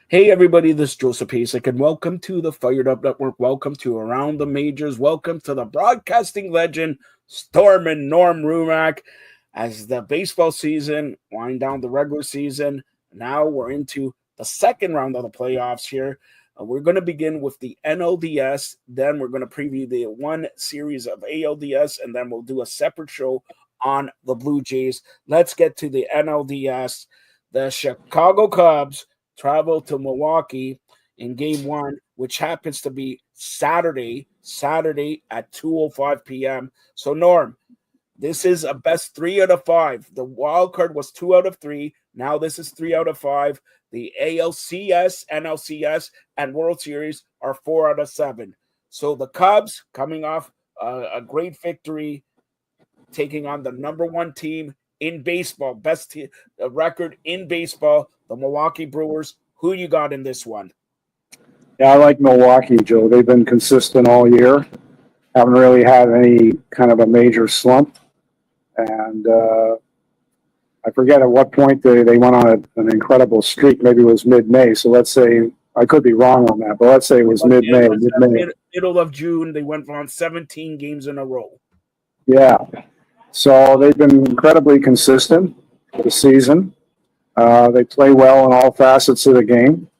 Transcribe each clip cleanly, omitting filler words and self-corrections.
Hey everybody, this is Joseph Pasek, and welcome to the Fired Up Network. Welcome to Around the Majors. Welcome to the broadcasting legend, Storm and Norm RUMACK. As the baseball season wind down the regular season, now we're into the second round of the playoffs here. We're going to begin with the NLDS, then we're going to preview the one series of ALDS, and then we'll do a separate show on the Blue Jays. Let's get to the NLDS. The Chicago Cubs travel to Milwaukee in game one, which happens to be Saturday at 2:05 p.m. So, Norm, this is a best 3 out of 5. The wild card was 2 out of 3. Now this is 3 out of 5. The ALCS, NLCS, and World Series are 4 out of 7. So the Cubs coming off a great victory, taking on the number one team in baseball, best record in baseball, the Milwaukee Brewers. Who you got in this one? Yeah, I like Milwaukee, Joe. They've been consistent all year. Haven't really had any kind of a major slump. And I forget at what point they went on an incredible streak. Maybe it was mid-May. So let's say, I could be wrong on that, but let's say it was mid-May. Middle of June, they went on 17 games in a row. Yeah. So they've been incredibly consistent this season. They play well in all facets of the game.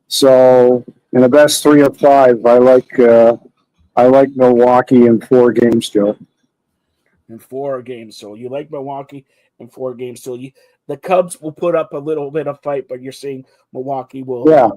So in the best 3 of 5, I like Milwaukee in 4 games, Joe. In 4 games. So you like Milwaukee in 4 games. So the Cubs will put up a little bit of fight, but you're saying Milwaukee will. Yeah.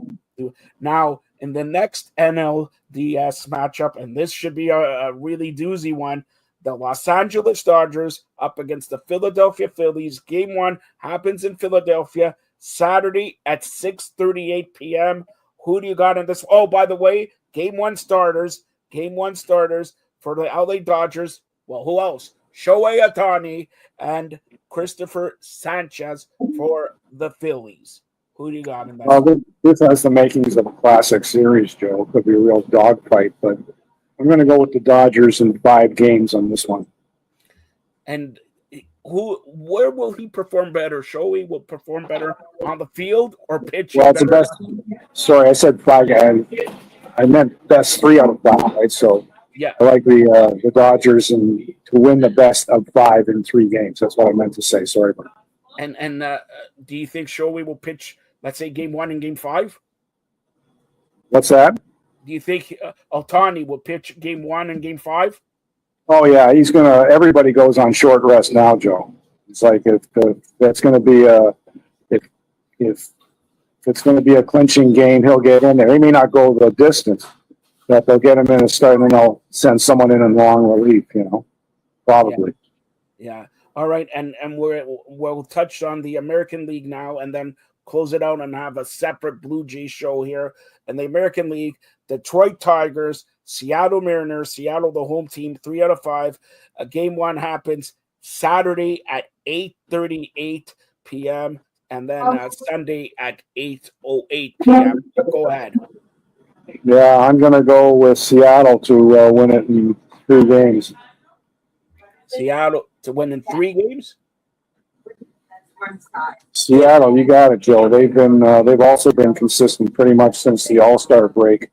Now, in the next NLDS matchup, and this should be a really doozy one, the Los Angeles Dodgers up against the Philadelphia Phillies. Game 1 happens in Philadelphia Saturday at 6:38 p.m. Who do you got in this? Oh, by the way, Game 1 starters for the LA Dodgers. Well, who else? Shohei Ohtani and Christopher Sanchez for the Phillies. Who do you got in that? Well, this has the makings of a classic series, Joe. It could be a real dogfight, but I'm going to go with the Dodgers in 5 games on this one. And where will he perform better? Shohei will perform better on the field or pitching? Well, it's the best. Sorry, I said 5. I meant best 3 out of 5, right? So yeah, I like the Dodgers and to win the best of 5 in 3 games. That's what I meant to say. Sorry. And do you think Shohei will pitch, let's say, Game 1 and Game 5? What's that? Do you think Ohtani will pitch Game 1 and Game 5? Oh yeah, he's gonna. Everybody goes on short rest now, Joe. It's like if that's going to be if it's going to be a clinching game, he'll get in there. He may not go the distance, but they'll get him in a start, and then they'll send someone in long relief. Probably. Yeah. All right, and we'll touch on the American League now, and then close it out and have a separate Blue Jays show here. In the American League, Detroit Tigers, Seattle Mariners, Seattle the home team, 3 out of 5. Game 1 happens Saturday at 8:38 p.m. and then Sunday at 8:08 p.m. Go ahead. Yeah, I'm going to go with Seattle to win it in 3 games. Seattle to win in 3 games? Seattle, you got it, Joe. They've also been consistent pretty much since the All-Star break,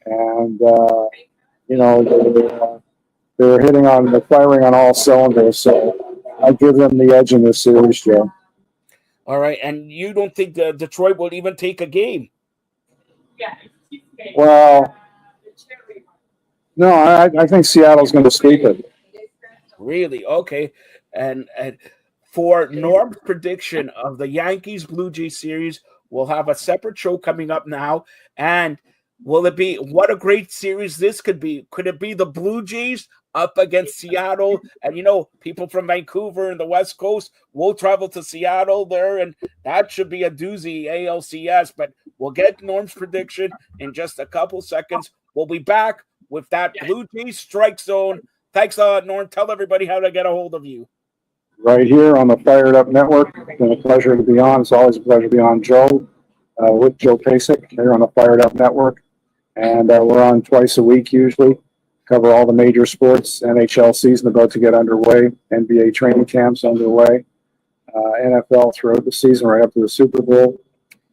and they're firing on all cylinders. So I give them the edge in this series, Joe. All right, and you don't think Detroit will even take a game? Well, no, I think Seattle's going to sweep it. Really? Okay, and for Norm's prediction of the Yankees Blue Jays series, we'll have a separate show coming up now. And will it be, what a great series this could be? Could it be the Blue Jays up against Seattle? And, people from Vancouver and the West Coast will travel to Seattle there, and that should be a doozy ALCS. But we'll get Norm's prediction in just a couple seconds. We'll be back with that Blue Jays Strike Zone. Thanks a lot, Norm. Tell everybody how to get a hold of you. Right here on the Fired Up Network. It's been a pleasure to be on. It's always a pleasure to be on, Joe, with Joe Pasek here on the Fired Up Network. And we're on twice a week usually. Cover all the major sports. NHL season about to get underway. NBA training camps underway. NFL throughout the season right up to the Super Bowl.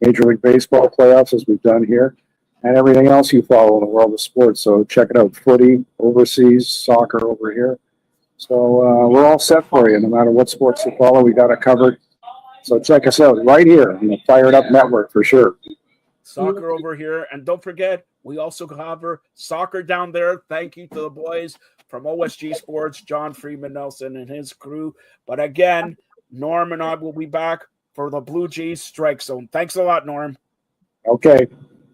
Major League Baseball playoffs as we've done here, and everything else you follow in the world of sports. So check it out, footy, overseas, soccer over here. So we're all set for you. No matter what sports you follow, we got it covered. So check us out right here on the Fired Up Network for sure. Soccer over here. And don't forget, we also cover soccer down there. Thank you to the boys from OSG Sports, John Freeman Nelson and his crew. But again, Norm and I will be back for the Blue Jays Strike Zone. Thanks a lot, Norm. Okay.